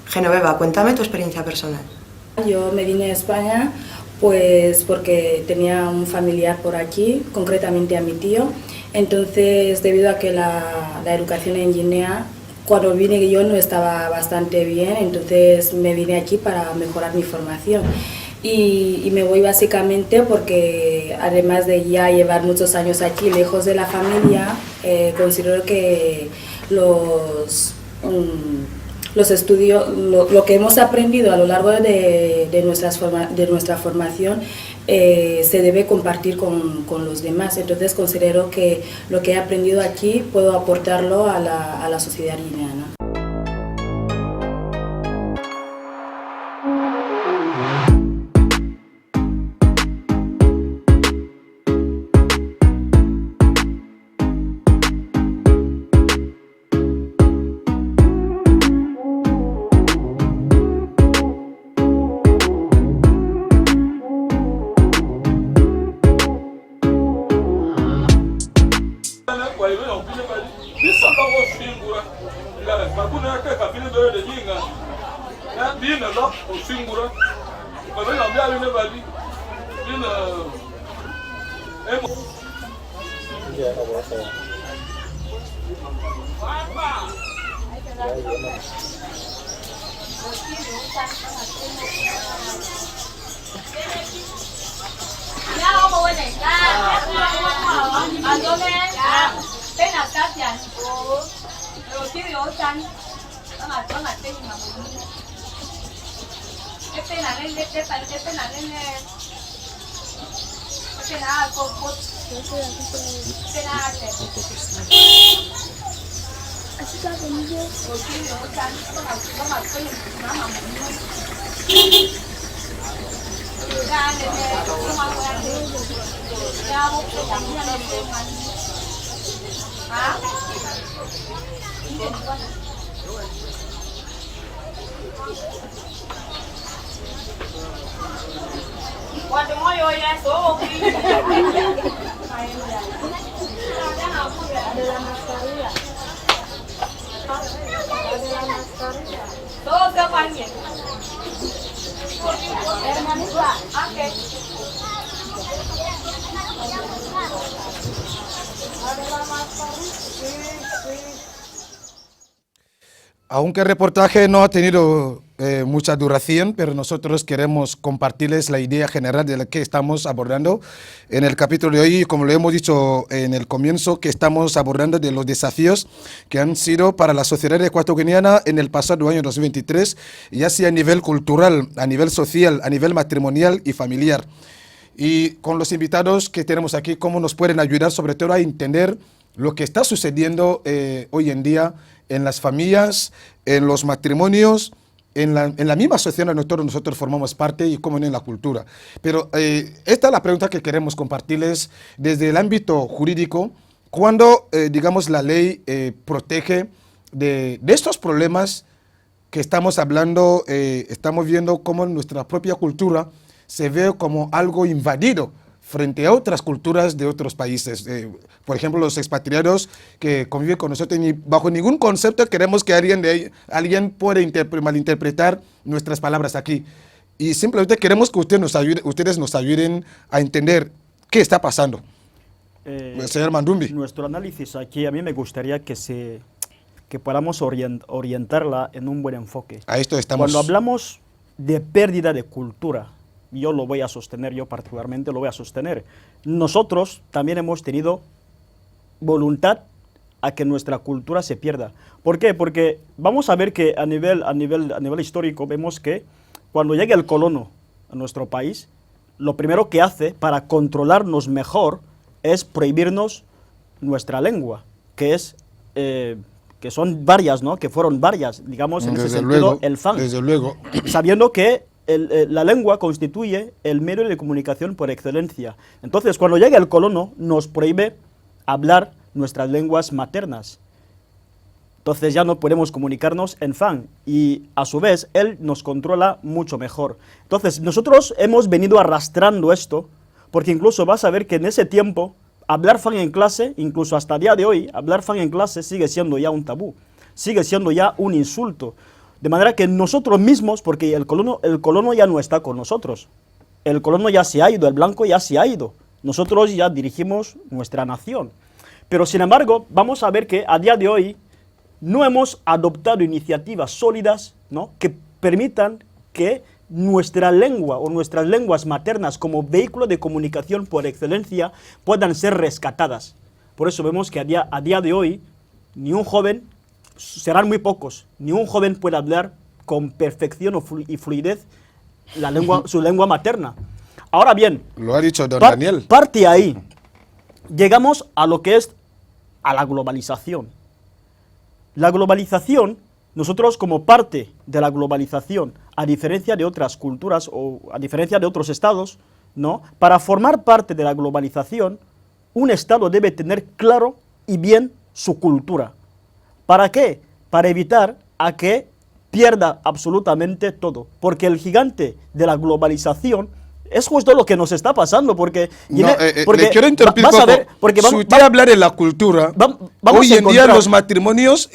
Genoveva, cuéntame tu experiencia personal. Yo me vine a España pues porque tenía un familiar por aquí, concretamente a mi tío. Entonces, debido a que la educación en Guinea, cuando vine yo no estaba bastante bien, entonces me vine aquí para mejorar mi formación. Y me voy básicamente porque, además de ya llevar muchos años aquí lejos de la familia, considero que los estudios, lo que hemos aprendido a lo largo de nuestra formación se debe compartir con los demás. Entonces considero que lo que he aprendido aquí puedo aportarlo a la sociedad guineana. Aunque el reportaje no ha tenido mucha duración, pero nosotros queremos compartirles la idea general de la que estamos abordando en el capítulo de hoy, como lo hemos dicho en el comienzo, que estamos abordando de los desafíos que han sido para la sociedad ecuatoriana en el pasado año 2023, ya sea a nivel cultural, a nivel social, a nivel matrimonial y familiar. Y con los invitados que tenemos aquí, cómo nos pueden ayudar sobre todo a entender lo que está sucediendo hoy en día en las familias, en los matrimonios, en la misma sociedad en la que nosotros formamos parte y cómo en la cultura. Pero esta es la pregunta que queremos compartirles desde el ámbito jurídico, cuando, digamos, la ley protege de estos problemas que estamos hablando, estamos viendo cómo nuestra propia cultura se ve como algo invadido frente a otras culturas de otros países. Por ejemplo, los expatriados que conviven con nosotros, ni bajo ningún concepto queremos que alguien pueda malinterpretar nuestras palabras aquí. Y simplemente queremos que ustedes nos ayuden a entender qué está pasando. Señor Mandumbi. Nuestro análisis aquí, a mí me gustaría que podamos orientarla en un buen enfoque. A esto estamos. Cuando hablamos de pérdida de cultura, yo lo voy a sostener, yo particularmente lo voy a sostener. Nosotros también hemos tenido voluntad a que nuestra cultura se pierda. ¿Por qué? Porque vamos a ver que a nivel histórico vemos que cuando llega el colono a nuestro país, lo primero que hace para controlarnos mejor es prohibirnos nuestra lengua, que son varias, ¿no? Que fueron varias, digamos, en ese sentido, el fang. Desde luego. Sabiendo que la lengua constituye el medio de comunicación por excelencia. Entonces, cuando llega el colono, nos prohíbe hablar nuestras lenguas maternas. Entonces ya no podemos comunicarnos en fang y a su vez él nos controla mucho mejor. Entonces nosotros hemos venido arrastrando esto, porque incluso vas a ver que en ese tiempo hablar fang en clase, incluso hasta el día de hoy, hablar fang en clase sigue siendo ya un tabú, sigue siendo ya un insulto. De manera que nosotros mismos, porque el colono ya no está con nosotros, el colono ya se ha ido, el blanco ya se ha ido, nosotros ya dirigimos nuestra nación. Pero sin embargo, vamos a ver que a día de hoy no hemos adoptado iniciativas sólidas, ¿no?, que permitan que nuestra lengua o nuestras lenguas maternas como vehículo de comunicación por excelencia puedan ser rescatadas. Por eso vemos que a día de hoy ni un joven, serán muy pocos, ni un joven puede hablar con perfección y fluidez su lengua materna. Ahora bien, lo ha dicho don Daniel. Parte ahí, llegamos a lo que es a la globalización. La globalización, nosotros como parte de la globalización, a diferencia de otras culturas o a diferencia de otros estados, ¿no?, para formar parte de la globalización, un estado debe tener claro y bien su cultura. ¿Para qué? Para evitar a que pierda absolutamente todo. Porque el gigante de la globalización es justo lo que nos está pasando, porque le quiero interrumpir un poco. Si usted habla de la cultura, hoy en día los matrimonios,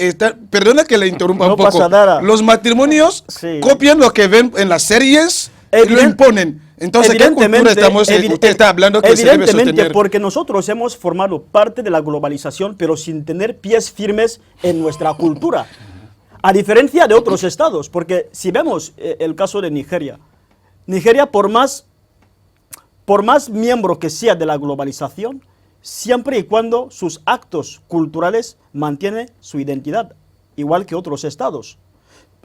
perdona que le interrumpa un poco, los matrimonios copian lo que ven en las series y lo imponen. Entonces, ¿qué cultura usted está hablando que se debe sostener? Porque nosotros hemos formado parte de la globalización, pero sin tener pies firmes en nuestra cultura. A diferencia de otros estados, porque si vemos el caso de Nigeria, por más miembro que sea de la globalización, siempre y cuando sus actos culturales mantienen su identidad, igual que otros estados.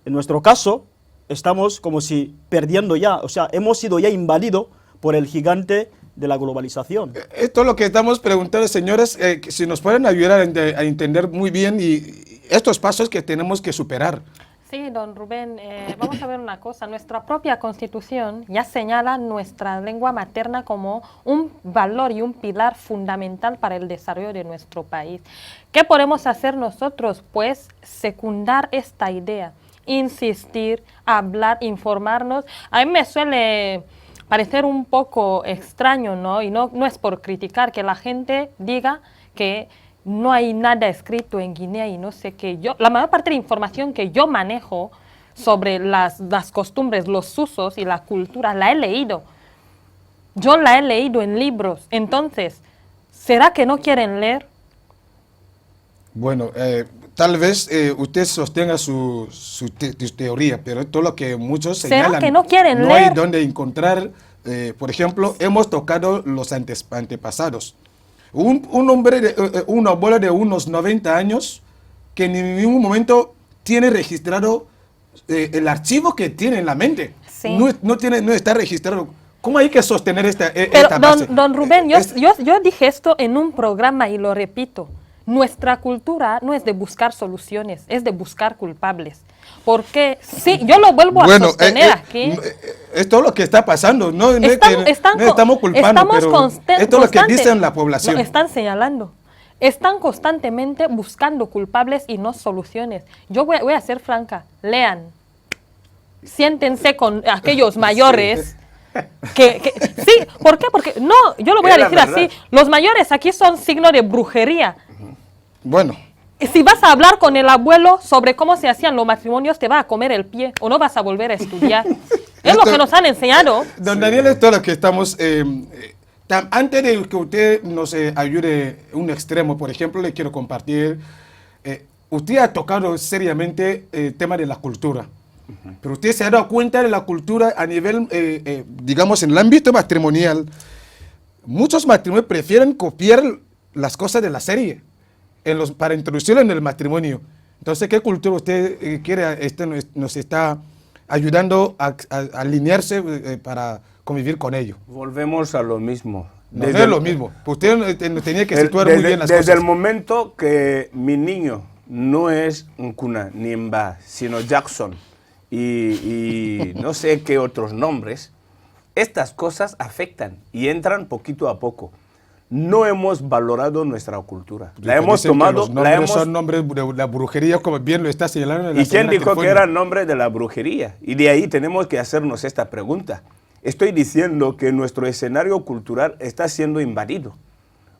En nuestro caso, estamos como si perdiendo ya, o sea, hemos sido ya invadidos por el gigante de la globalización. Esto es lo que estamos preguntando, señores, si nos pueden ayudar a entender muy bien y estos pasos que tenemos que superar. Sí, don Rubén, vamos a ver una cosa. Nuestra propia Constitución ya señala nuestra lengua materna como un valor y un pilar fundamental para el desarrollo de nuestro país. ¿Qué podemos hacer nosotros? Pues secundar esta idea, insistir, hablar, informarnos. A mí me suele parecer un poco extraño, ¿no? Y no es por criticar, que la gente diga que no hay nada escrito en Guinea y no sé qué. La mayor parte de la información que yo manejo sobre las costumbres, los usos y la cultura, la he leído. Yo la he leído en libros. Entonces, ¿será que no quieren leer? Bueno, Tal vez usted sostenga su teoría, pero todo lo que muchos ¿Será señalan, que no quieren no leer? hay dónde encontrar, por ejemplo, hemos tocado los antepasados. Un hombre, un abuelo de unos 90 años, que en ningún momento tiene registrado el archivo que tiene en la mente. Sí. No está registrado. ¿Cómo hay que sostener esta Pero, base? don Rubén, yo dije esto en un programa y lo repito. Nuestra cultura no es de buscar soluciones, es de buscar culpables. Porque, sí, yo lo vuelvo a sostener aquí. Es todo lo que está pasando. No estamos culpando, pero es todo lo que dicen la población. No, están señalando. Están constantemente buscando culpables y no soluciones. Yo voy a ser franca. Lean. Siéntense con aquellos mayores. Sí, ¿por qué? Porque, no, yo lo voy a decir así. Los mayores aquí son signo de brujería. Bueno. Si vas a hablar con el abuelo sobre cómo se hacían los matrimonios, te va a comer el pie o no vas a volver a estudiar. Es lo que nos han enseñado. Don Daniel, esto es lo que estamos... antes de que usted nos ayude un extremo, por ejemplo, le quiero compartir... usted ha tocado seriamente el tema de la cultura. Pero usted se ha dado cuenta de la cultura a nivel, digamos, en el ámbito matrimonial. Muchos matrimonios prefieren copiar las cosas de la serie para introducirlo en el matrimonio. Entonces, ¿qué cultura usted quiere? Nos está ayudando a alinearse para convivir con ello. Volvemos a lo mismo. No es lo mismo. Usted tenía que situar muy bien las cosas. Desde el momento que mi niño no es Nkuna, ni Mba, sino Jackson y no sé qué otros nombres, estas cosas afectan y entran poquito a poco. No hemos valorado nuestra cultura. La hemos tomado... Los nombres son nombres de la brujería, como bien lo está señalando. ¿Y quién dijo que eran nombres de la brujería? Y de ahí tenemos que hacernos esta pregunta. Estoy diciendo que nuestro escenario cultural está siendo invadido.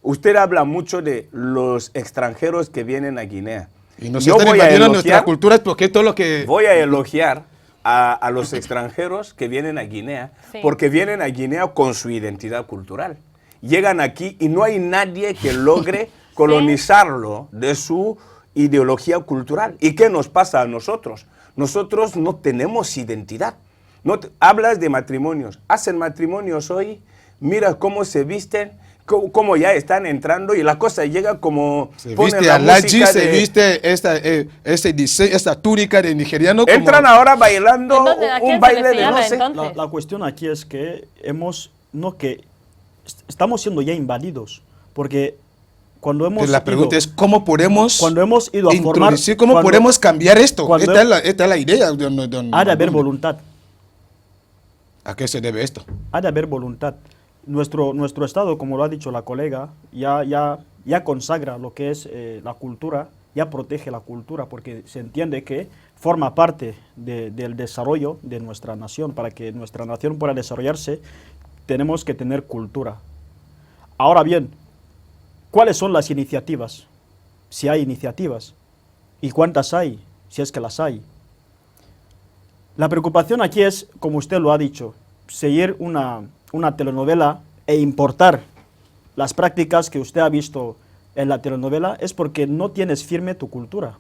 Usted habla mucho de los extranjeros que vienen a Guinea. Y nos están invadiendo nuestra cultura porque todo lo que... Voy a elogiar a los extranjeros que vienen a Guinea, sí, porque vienen a Guinea con su identidad cultural. Llegan aquí y no hay nadie que logre colonizarlo de su ideología cultural. ¿Y qué nos pasa a nosotros? Nosotros no tenemos identidad. Hablas de matrimonios, hacen matrimonios hoy, mira cómo se visten, cómo ya están entrando y la cosa llega como... Se viste alaji, se viste esta túnica de nigeriano. Entran como... ahora bailando un baile de no sé. La cuestión aquí es que estamos siendo ya invadidos, porque cuando hemos la pregunta es cómo podemos ido a formar, cómo podemos cambiar esto. Esta es la idea. Ha de haber voluntad. ¿A qué se debe esto? Ha de haber voluntad. Nuestro Estado, como lo ha dicho la colega, ya consagra lo que es la cultura, ya protege la cultura, porque se entiende que forma parte del desarrollo de nuestra nación. Para que nuestra nación pueda desarrollarse, tenemos que tener cultura. Ahora bien, ¿cuáles son las iniciativas? Si hay iniciativas. ¿Y cuántas hay? Si es que las hay. La preocupación aquí es, como usted lo ha dicho, seguir una telenovela e importar las prácticas que usted ha visto en la telenovela, es porque no tienes firme tu cultura.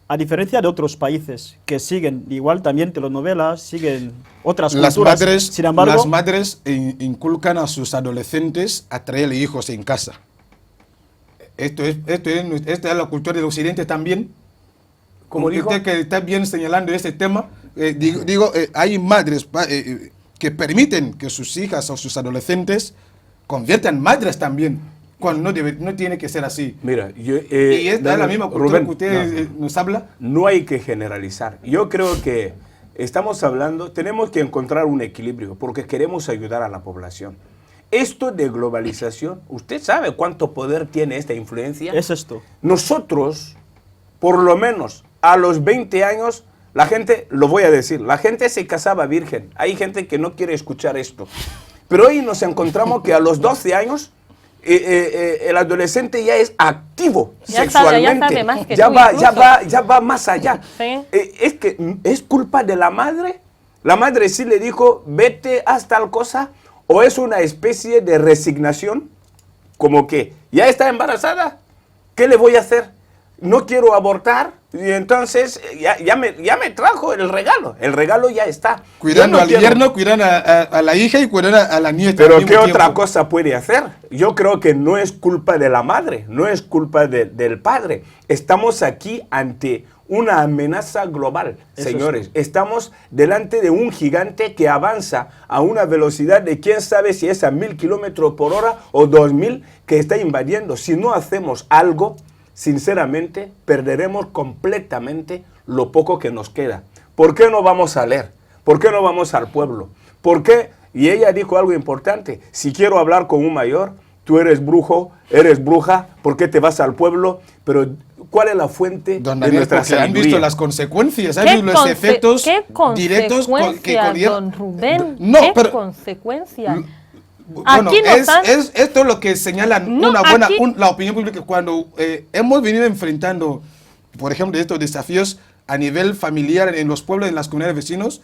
A diferencia de otros países que siguen igual también telenovelas, siguen otras culturas. Sin embargo, las madres inculcan a sus adolescentes a traer hijos en casa. Esta es la cultura del occidente también. Como dijo que está bien señalando este tema, hay madres que permiten que sus hijas o sus adolescentes conviertan madres también, cuando no tiene que ser así. Mira, y esta es la misma cultura, Rubén, que usted nos habla. No hay que generalizar. Yo creo que estamos hablando, tenemos que encontrar un equilibrio, porque queremos ayudar a la población. Esto de globalización, ¿usted sabe cuánto poder tiene esta influencia? Es esto. Nosotros, por lo menos, a los 20 años, la gente, lo voy a decir, la gente se casaba virgen. Hay gente que no quiere escuchar esto. Pero hoy nos encontramos que a los 12 años, el adolescente ya es activo sexualmente. Ya va más allá. Sí. Es que es culpa de la madre. La madre sí le dijo, vete, haz tal cosa. O es una especie de resignación, como que ya está embarazada. ¿Qué le voy a hacer? no quiero abortar, y entonces ya me trajo el regalo ya está. Cuidando Yo no al quiero- yerno, cuidando a la hija y cuidando a la nieta. Pero al ¿qué mismo otra tiempo. cosa puede hacer? Yo creo que no es culpa de la madre, no es culpa del padre. Estamos aquí ante una amenaza global, Eso señores. Estamos delante de un gigante que avanza a una velocidad de quién sabe si es a 1000 kilómetros por hora o 2000 que está invadiendo. Si no hacemos algo, sinceramente, perderemos completamente lo poco que nos queda. ¿Por qué no vamos a leer? ¿Por qué no vamos al pueblo? ¿Por qué? Y ella dijo algo importante. Si quiero hablar con un mayor, tú eres brujo, eres bruja, ¿por qué te vas al pueblo? Pero ¿cuál es la fuente Don de Daniel, nuestra porque han sabiduría? visto las consecuencias, han ¿Qué visto los efectos ¿Qué directos consecuencias, don Rubén? No, ¿Qué pero consecuencias? bueno, Aquí nos han- esto es lo que señala No, una buena, aquí- la opinión pública cuando hemos venido enfrentando, por ejemplo, estos desafíos a nivel familiar en los pueblos, en las comunidades vecinos.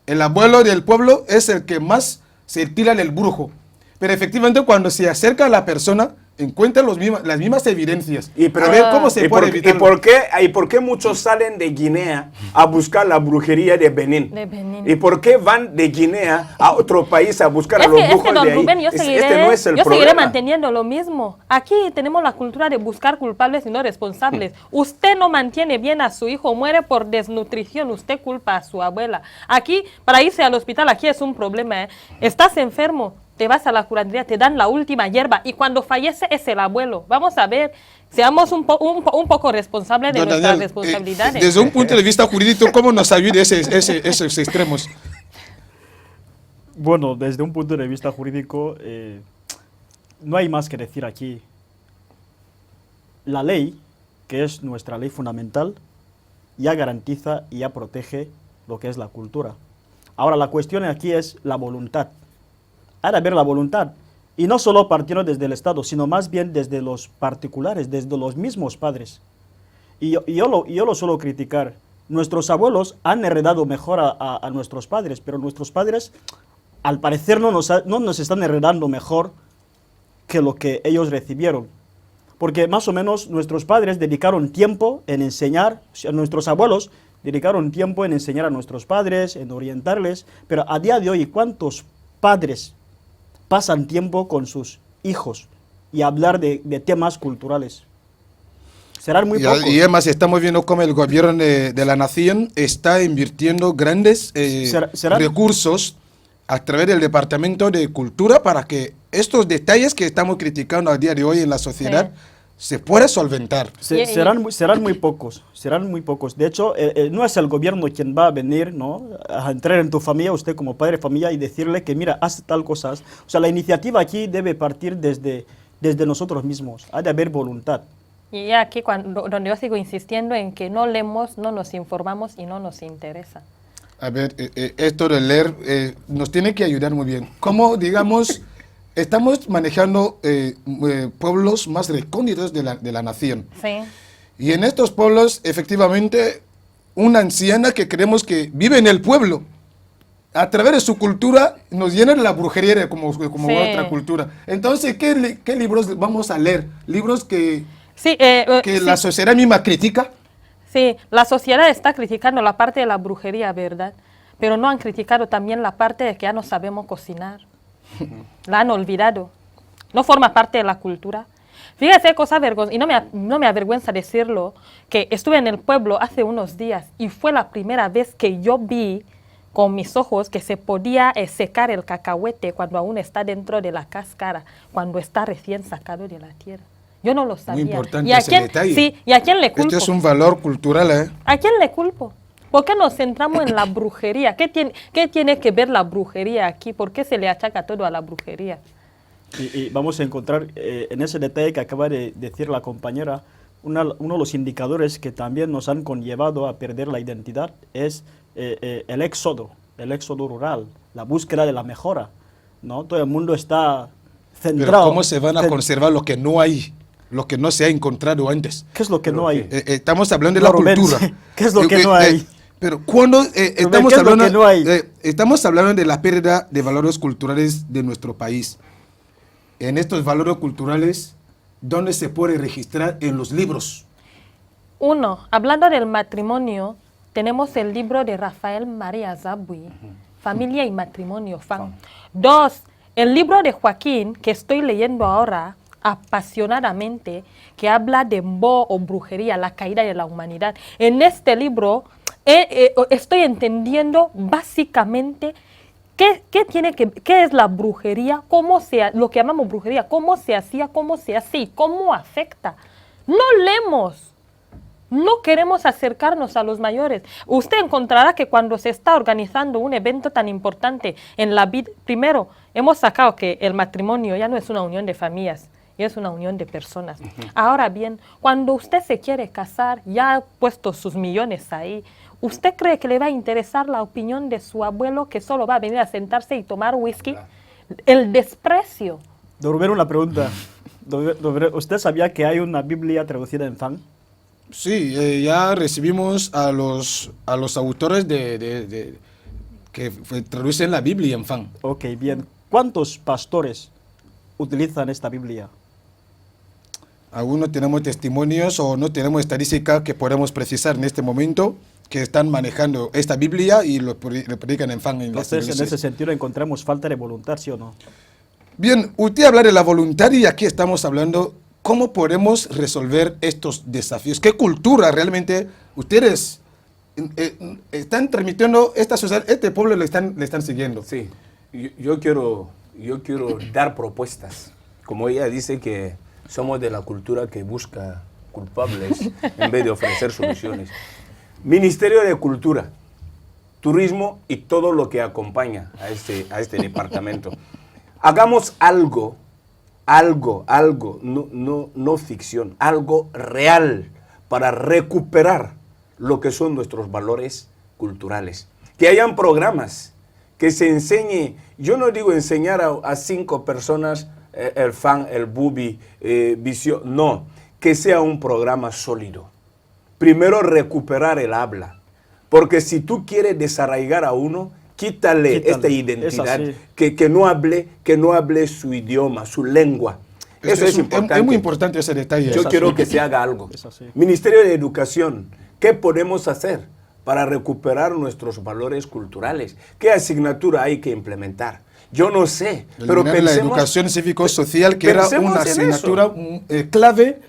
El abuelo del pueblo es el que más se tira del brujo. Pero efectivamente cuando se acerca a la persona, encuentra las mismas evidencias. Pero- a ver cómo se puede evitar. ¿Y por qué muchos salen de Guinea a buscar la brujería de Benín? De Benín. ¿Y por qué van de Guinea a otro país a buscar a los Es brujos que, don de ahí? Rubén, yo seguiré, Este no es el yo seguiré problema. manteniendo lo mismo. Aquí tenemos la cultura de buscar culpables y no responsables. Usted no mantiene bien a su hijo, muere por desnutrición, usted culpa a su abuela. Aquí, para irse al hospital, aquí es un problema, ¿eh? Estás enfermo, te vas a la curandería, te dan la última hierba y cuando fallece es el abuelo. Vamos a ver, seamos un poco responsables de Don nuestras Daniel, responsabilidades. desde un punto de vista jurídico, ¿cómo nos ayuda esos extremos? Bueno, desde un punto de vista jurídico, no hay más que decir aquí. La ley, que es nuestra ley fundamental, ya garantiza y ya protege lo que es la cultura. Ahora, la cuestión aquí es la voluntad. Ha de haber la voluntad. Y no solo partiendo desde el Estado, sino más bien desde los particulares, desde los mismos padres. Y yo lo suelo criticar. Nuestros abuelos han heredado mejor a nuestros padres, pero nuestros padres, al parecer, no nos están heredando mejor que lo que ellos recibieron. Porque más o menos nuestros padres dedicaron tiempo en enseñar, nuestros abuelos dedicaron tiempo en enseñar a nuestros padres, en orientarles, pero a día de hoy, ¿cuántos padres pasan tiempo con sus hijos y hablar de temas culturales? Serán muy pocos. Y además estamos viendo cómo el gobierno de la nación está invirtiendo grandes ¿Serán? recursos a través del Departamento de Cultura para que estos detalles que estamos criticando a día de hoy en la sociedad se puedan solventar. Serán muy pocos, serán muy pocos. De hecho, no es el gobierno quien va a venir, ¿no?, a entrar en tu familia, usted como padre de familia, y decirle que mira, haz tal cosa. O sea, la iniciativa aquí debe partir desde nosotros mismos. Ha de haber voluntad. Y aquí donde yo sigo insistiendo en que no leemos, no nos informamos y no nos interesa. A ver, esto de leer nos tiene que ayudar muy bien. ¿Cómo, digamos, estamos manejando pueblos más recónditos de la nación? Sí. Y en estos pueblos, efectivamente, una anciana que creemos que vive en el pueblo, a través de su cultura, nos llena de la brujería como Sí. otra cultura. Entonces, ¿qué libros vamos a leer? Libros que Sí, sí. la sociedad misma critica. Sí, la sociedad está criticando la parte de la brujería, ¿verdad? Pero no han criticado también la parte de que ya no sabemos cocinar. La han olvidado. No forma parte de la cultura. Fíjese, cosa vergonzosa, y no me avergüenza decirlo, que estuve en el pueblo hace unos días y fue la primera vez que yo vi con mis ojos que se podía secar el cacahuete cuando aún está dentro de la cáscara, cuando está recién sacado de la tierra. Yo no lo sabía. Muy importante ¿Y a ese quién, detalle. sí, ¿y a quién le culpo? Esto es un valor cultural, ¿eh? ¿A quién le culpo? ¿Por qué nos centramos en la brujería? ¿Qué tiene que ver la brujería aquí? ¿Por qué se le achaca todo a la brujería? Y vamos a encontrar en ese detalle que acaba de decir la compañera, uno de los indicadores que también nos han conllevado a perder la identidad es el éxodo rural, la búsqueda de la mejora, ¿no? Todo el mundo está centrado. Pero ¿cómo se van a conservar lo que no hay? Lo que no se ha encontrado antes. ¿Qué es lo que no hay? Estamos hablando de No, la Rubén, cultura. ¿qué es lo que no hay? Pero cuando estamos ¿qué es lo hablando, que no hay? estamos hablando de la pérdida de valores culturales de nuestro país. En estos valores culturales, ¿dónde se puede registrar? En los libros. Uno, hablando del matrimonio, tenemos el libro de Rafael María Zabui, Familia y Matrimonio, FAN. Dos, el libro de Joaquín, que estoy leyendo ahora apasionadamente, que habla de Mbo o brujería, la caída de la humanidad. En este libro estoy entendiendo básicamente qué es la brujería, lo que llamamos brujería, cómo se hacía, cómo se hace y cómo afecta. No leemos. No queremos acercarnos a los mayores. Usted encontrará que cuando se está organizando un evento tan importante en la vida, primero, hemos sacado que el matrimonio ya no es una unión de familias, ya es una unión de personas. Ahora bien, cuando usted se quiere casar, ya ha puesto sus millones ahí, ¿usted cree que le va a interesar la opinión de su abuelo que solo va a venir a sentarse y tomar whisky? El desprecio. Don Rubén, una pregunta. Don Rubén, ¿usted sabía que hay una Biblia traducida en fan? Sí, ya recibimos a los autores que traducen la Biblia en fan. Ok, bien. ¿Cuántos pastores utilizan esta Biblia? Aún no tenemos testimonios o no tenemos estadística que podemos precisar en este momento que están manejando esta Biblia y lo predican en fan en las Entonces, en iglesias. ese sentido, encontramos falta de voluntad, ¿sí o no? Bien, usted habla de la voluntad y aquí estamos hablando cómo podemos resolver estos desafíos. ¿Qué cultura realmente ustedes están transmitiendo esta sociedad, este pueblo le están siguiendo? Sí, yo quiero dar propuestas. Como ella dice que somos de la cultura que busca culpables en vez de ofrecer soluciones. Ministerio de Cultura, Turismo y todo lo que acompaña a este departamento. Hagamos algo, no ficción, algo real para recuperar lo que son nuestros valores culturales. Que hayan programas, que se enseñe, yo no digo enseñar a 5 personas el fan, el bubi, visión, no, que sea un programa sólido. Primero recuperar el habla, porque si tú quieres desarraigar a uno, quítale esta identidad, que no hable su idioma, su lengua. Eso es importante. Es muy importante ese detalle. Yo quiero que se haga algo. Ministerio de Educación, ¿qué podemos hacer para recuperar nuestros valores culturales? ¿Qué asignatura hay que implementar? Yo no sé, pero pensemos... La educación cívico-social, que era una asignatura clave.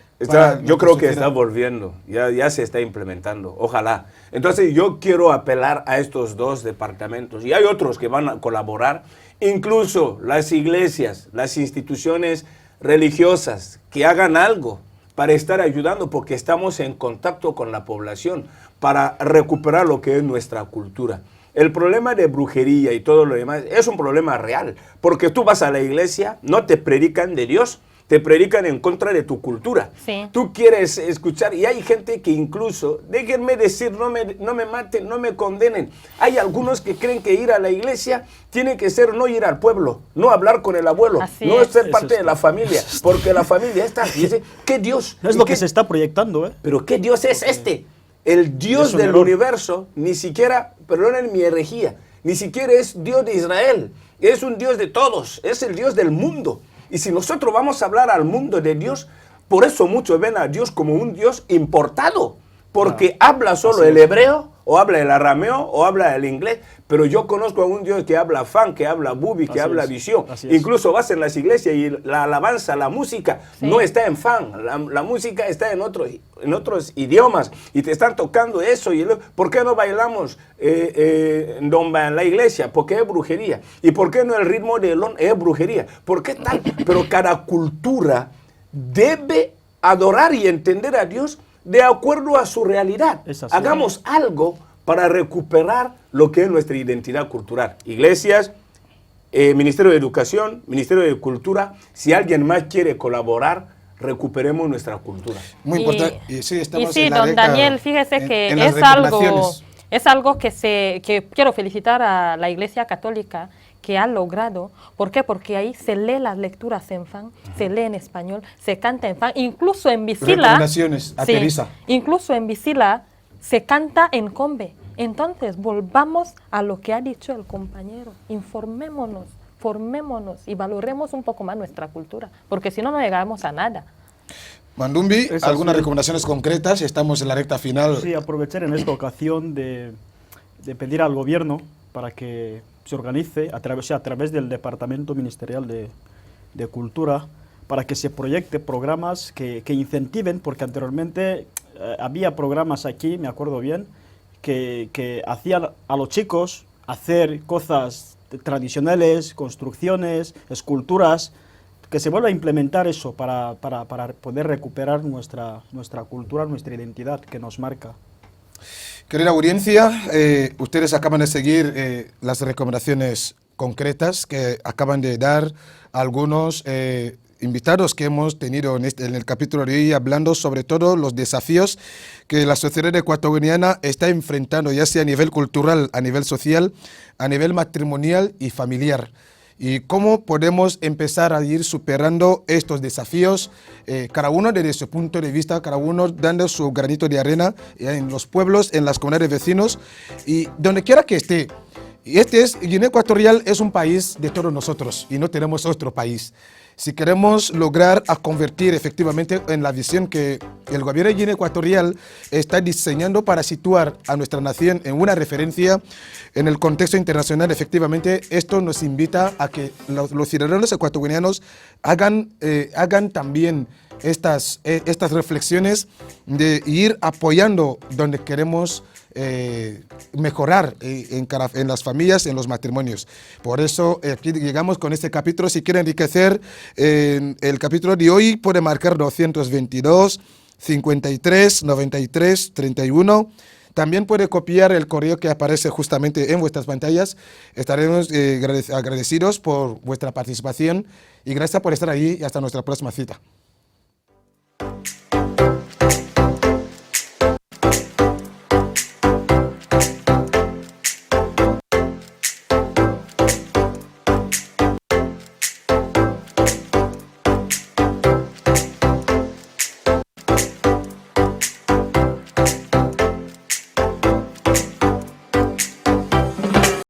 Yo creo que está volviendo, ya se está implementando, ojalá. Entonces yo quiero apelar a estos 2 departamentos, y hay otros que van a colaborar, incluso las iglesias, las instituciones religiosas, que hagan algo para estar ayudando, porque estamos en contacto con la población, para recuperar lo que es nuestra cultura. El problema de brujería y todo lo demás es un problema real, porque tú vas a la iglesia, no te predican de Dios, te predican en contra de tu cultura. Sí. Tú quieres escuchar, y hay gente que incluso, déjenme decir, no me maten, no me condenen. Hay algunos que creen que ir a la iglesia tiene que ser no ir al pueblo, no hablar con el abuelo, no ser parte de la familia, porque la familia está, dice, ¿qué Dios? Es lo que se está proyectando, ¿eh? Pero ¿qué Dios es este? El Dios del universo, ni siquiera, perdonen mi herejía, ni siquiera es Dios de Israel, es un Dios de todos, es el Dios del mundo. Y si nosotros vamos a hablar al mundo de Dios, por eso muchos ven a Dios como un Dios importado, porque habla solo el hebreo, o habla el arameo, o habla el inglés, pero yo conozco a un Dios que habla fan, que habla bubi, que habla visión. Incluso vas en las iglesias y la alabanza, la música, no está en fan, la música está en otros idiomas, y te están tocando eso. ¿Por qué no bailamos en la iglesia? Porque es brujería. ¿Y por qué no el ritmo de Elón es brujería? ¿Por qué tal? Pero cada cultura debe adorar y entender a Dios de acuerdo a su realidad. Hagamos algo para recuperar lo que es nuestra identidad cultural. Iglesias, Ministerio de Educación, Ministerio de Cultura, si alguien más quiere colaborar, recuperemos nuestra cultura. Muy importante. Y sí, don Daniel, fíjese que es algo que quiero felicitar a la Iglesia Católica, que ha logrado. ¿Por qué? Porque ahí se lee las lecturas en fan, se lee en español, se canta en fan, incluso en Visila. Incluso en Visila se canta en combe. Entonces, volvamos a lo que ha dicho el compañero. Informémonos, formémonos y valoremos un poco más nuestra cultura, porque si no, no llegamos a nada. Mandumbi, Es algunas así. recomendaciones concretas, estamos en la recta final. Sí, aprovechar en esta ocasión de pedir al gobierno para que se organice a través del Departamento Ministerial de Cultura, para que se proyecte programas que incentiven, porque anteriormente había programas aquí, me acuerdo bien, que hacían a los chicos hacer cosas tradicionales, construcciones, esculturas, que se vuelva a implementar eso para poder recuperar nuestra cultura, nuestra identidad que nos marca. Querida audiencia, ustedes acaban de seguir las recomendaciones concretas que acaban de dar algunos invitados que hemos tenido en el capítulo de hoy, hablando sobre todo los desafíos que la sociedad ecuatoriana está enfrentando, ya sea a nivel cultural, a nivel social, a nivel matrimonial y familiar. Y cómo podemos empezar a ir superando estos desafíos, cada uno desde su punto de vista, cada uno dando su granito de arena en los pueblos, en las comunidades de vecinos y donde quiera que esté. Y Guinea Ecuatorial es un país de todos nosotros y no tenemos otro país. Si queremos lograr a convertir efectivamente en la visión que el gobierno de Guinea Ecuatorial está diseñando para situar a nuestra nación en una referencia en el contexto internacional, efectivamente esto nos invita a que los ciudadanos ecuatorianos hagan también estas reflexiones de ir apoyando donde queremos mejorar en las familias, en los matrimonios. Por eso aquí llegamos con este capítulo. Si quiere enriquecer el capítulo de hoy, puede marcar 222 53 93 31. También puede copiar el correo que aparece justamente en vuestras pantallas. Estaremos agradecidos por vuestra participación y gracias por estar ahí y hasta nuestra próxima cita.